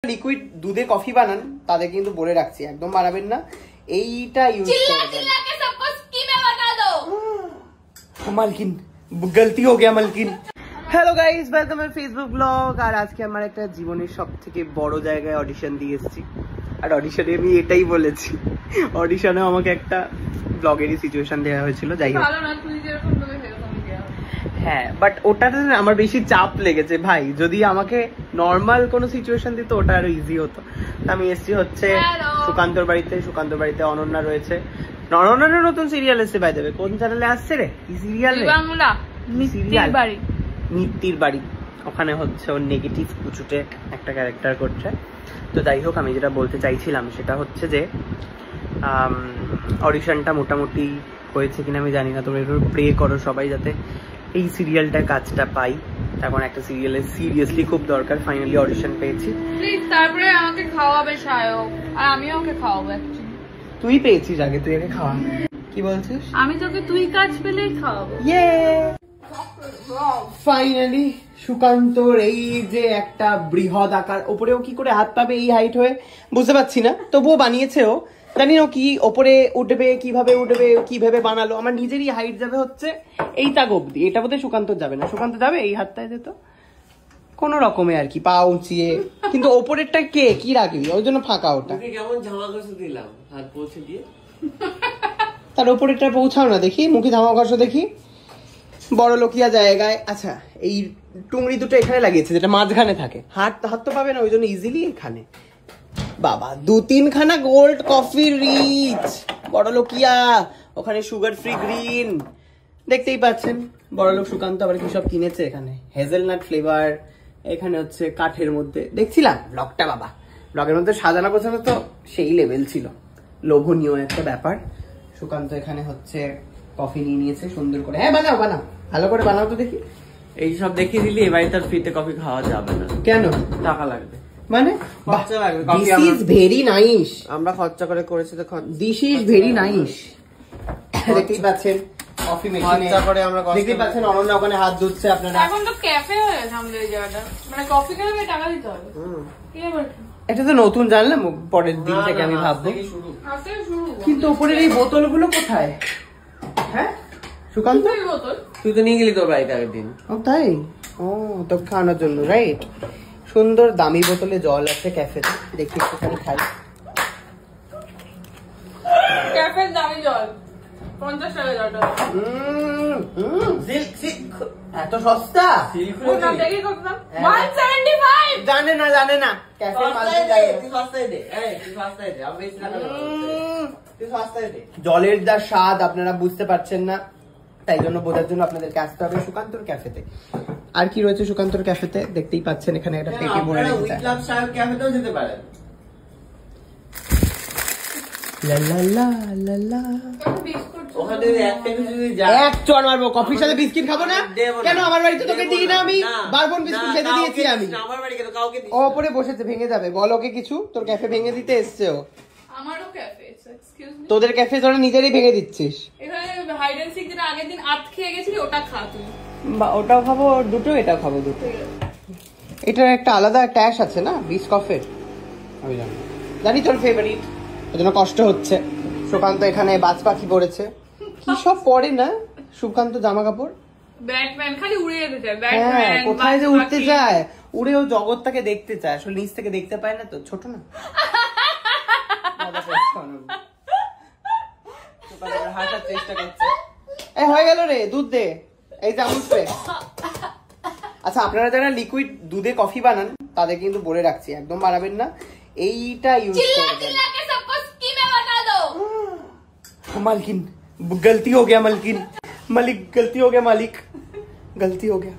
Liquid দুধে coffee বানান তাদের কিন্তু বলে রাখছি একদম বানাবেন না, এইটা ইউজ করবেন। মালকিন গলতি হয়ে গিয়া মালকিন। Hello guys, welcome my Facebook blog. আর আজকে আমার একটা জীবনের সব থেকে বড় জায়গায় অডিশন দিয়ে এসেছি। আর অডিশনে আমি এটাই বলেছি, অডিশনে আমাকে একটা ব্লগেরই সিচুয়েশন দেওয়া হয়েছিল। যাই হোক, হ্যাঁ, বাট ওটাতে আমার বেশি চাপ লেগেছে ভাই। যদি আমাকে নর্মাল কোনো সিচুয়েশন দিত ওটা আরো ইজি হতো। আমি এসছি হচ্ছে সুকান্তর বাড়িতে। সুকান্তর বাড়িতে অনন্যা রয়েছে। অনন্যার নতুন সিরিয়াল এসছে বাই দেবে। কোন চ্যানেলে আসছে রে এই সিরিয়াল? মিত্তির বাড়ি। ওখানে হচ্ছে ওর নেগেটিভ কুচুটে একটা ক্যারেক্টার করছে। তো যাই হোক, আমি যেটা বলতে চাইছিলাম সেটা হচ্ছে যে অডিশনটা মোটামুটি হয়েছে কিনা আমি জানি না। তোমরা একটু প্রে করো সবাই যাতে এই সিরিয়ালটা কাজটা পাই। এখন একটা সিরিয়ালের সিরিয়াসলি খুব দরকার। ফাইনালি অডিশন পেয়েছি। প্লিজ তারপরে আমাকে খাওয়াবে সায়ক, আর আমিও ওকে খাওয়াবো। তুই পেয়েছিস আগে, তুই আগে খাওয়া। কি বলছিস? আমি তোকে তুই কাজ পেলেই খাওয়াবো। ফাইনালি সুকান্তর এই যে একটা বৃহৎ আকার, ওপরেও কি করে হাত পাবে এই হাইট হয়ে বুঝতে পারছি না, তবুও বানিয়েছে ও। জানি না কি ওপরে উঠবে, কিভাবে উঠবে, কিভাবে বানালো। আমার নিজেরই হাইট যাবে হচ্ছে এই তাক অব্দি। এটা বোধহয় সুকান্ত যাবে না। সুকান্ত যাবে এই হাতটায় যেত কোন রকমে আর কি, পা উঁচিয়ে। কিন্তু ওপরেরটা কে কি রাখবি, ওই জন্য ফাঁকা ওটা। কেমন জামা কাপড় দিলাম হাত পৌঁছে দিয়ে, তার ওপরেরটা পৌঁছাও না দেখি, মুখে ধামা ঘষো দেখি। বড় লোকিয়া জায়গায়। আচ্ছা, এই টুংরি দুটো এখানে লাগিয়েছে যেটা মাঝখানে থাকে। হাত তো পাবে না, ওই জন্য ইজিলি এখানে। বাবা, 2-3 খানা গোল্ড কফি রিচ, বড় লোকিয়া। ওখানে সুগার ফ্রি গ্রিন, দেখতেই পাচ্ছেন। বড় লোক সুকান্ত আবার কি সব কিনেছে এখানে। হেজেলনাট ফ্লেভার, এখানে হচ্ছে কাঠের মধ্যে। দেখছিলাম ব্লগটা, বাবা ব্লগের মধ্যে সাজানো গোছানো তো সেই লেভেল ছিল, লোভনীয় একটা ব্যাপার। সুকান্ত এখানে হচ্ছে কফি নিয়ে নিয়েছে সুন্দর করে। হ্যাঁ, বানাও বানাও, ভালো করে বানাও তো দেখি। এইসব দেখিয়ে দিলি এবারে তার ফ্রিতে কফি খাওয়া যাবে না। কেন? টাকা লাগবে। মানে খরচা লাগবে। This is very nice. আমরা খরচা করে করেছি তো। This is very nice. দেখতেই পাচ্ছেন কফি মেশিনে করে আমরা দেখতেই পাচ্ছেন অনন্যা ওখানে হাত ধুচ্ছে। আপনারা এখন তো ক্যাফে হয়ে গেছে আমাদের এই জায়গাটা, মানে কফি খেলে টাকা দিতে হবে। কি ব্যাপার? এটা তো নতুন জানলাম, পরের দিন থেকে আমি ভাববো। কিন্তু উপরের এই বোতলগুলো কোথায়? হ্যাঁ সুকান্ত, তুই তো নিয়ে গেলি তোর বাড়িতে আগের দিন। ও তাই? ও তো খাওয়ানোর জন্য, রাইট। সুন্দর দামি বোতলে জল আছে ক্যাফেতে, দেখি একটুখানি খাই। ক্যাফের দামি জল 50 টাকা জলটা। এত সস্তা? ওটা দেখি কত দাম? 175। জানে না ক্যাফে জলের যা স্বাদ আপনারা বুঝতে পারছেন না, তাই জন্য বোঝার জন্য আপনাদেরকে আসতে হবে সুকান্তর ক্যাফেতে। আর কি রয়েছে সুকান্তর ক্যাফেতে দেখতেই পাচ্ছেন, এখানে একটা পেটি ভরে রেখেছে। যেতে পারে। এক চড় মারবো। কফির সাথে বিস্কিট খাবো না কেন? আমার বাড়িতে তোকে দিই না আমি? বারবন বিস্কুট খেতে দিয়েছি আমি। ওপরে বসেছে, ভেঙে যাবে। বল ওকে কিছু, তোর ক্যাফে ভেঙে দিতে এসছে ও। আমারও ক্যাফে, এক্সকিউজ মি। তোদের ক্যাফে তোরা নিজেরই ভেঙে দিচ্ছিস। এখানে হাইড এন্ড সিক যেটা আগের দিন আট খেয়ে গেছিলি, ওটা খা তুই। ওটাও খাবো দুটো, এটাও খাবো দুটো। এটার একটা আলাদা ট্যাশ আছে না বিস্কফের, আমি জানি তোর ফেভারিট, ওই জন্য কষ্ট হচ্ছে। সুকান্ত এখানে বাজ পাখি পড়েছে, কি সব পরে না সুকান্ত জামা কাপড়। ব্যাটম্যান খালি উড়ে যেতে চায়। হ্যাঁ, ব্যাটম্যান কোথায় যে উঠতে চায়, উড়েও জগৎটাকে দেখতে চায়। আসলে নিচ থেকে দেখতে পায় না তো, ছোট না। হাঁটার চেষ্টা করছে। এই হয়ে গেল রে, দুধ দে, এই চামচ দে। আচ্ছা, আপনারা যারা লিকুইড দুধে কফি বানান তাদের কিন্তু বলে রাখছি একদম বানাবেন না, এইটা ইউজ করবেন। মালকিন গলতি हो गया, মালিক গলতি हो गया, মালিক গলতি हो गया।